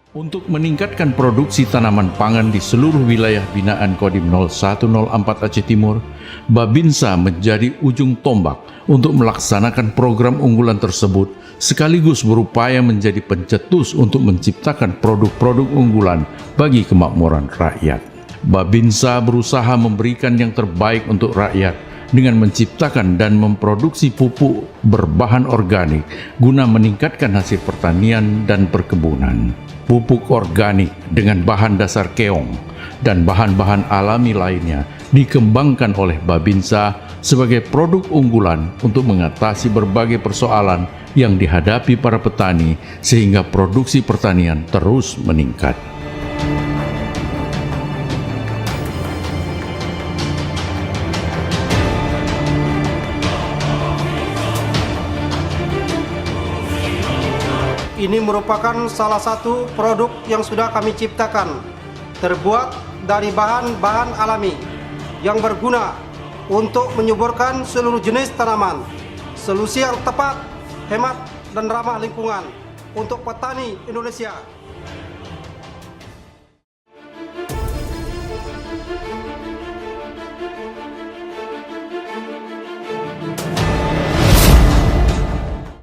Untuk meningkatkan produksi tanaman pangan di seluruh wilayah binaan Kodim 0104 Aceh Timur, Babinsa menjadi ujung tombak untuk melaksanakan program unggulan tersebut, sekaligus berupaya menjadi pencetus untuk menciptakan produk-produk unggulan bagi kemakmuran rakyat. Babinsa berusaha memberikan yang terbaik untuk rakyat dengan menciptakan dan memproduksi pupuk berbahan organik guna meningkatkan hasil pertanian dan perkebunan. Pupuk organik dengan bahan dasar keong dan bahan-bahan alami lainnya dikembangkan oleh Babinsa sebagai produk unggulan untuk mengatasi berbagai persoalan yang dihadapi para petani sehingga produksi pertanian terus meningkat. Ini merupakan salah satu produk yang sudah kami ciptakan, terbuat dari bahan-bahan alami yang berguna untuk menyuburkan seluruh jenis tanaman. Solusi yang tepat, hemat, dan ramah lingkungan untuk petani Indonesia.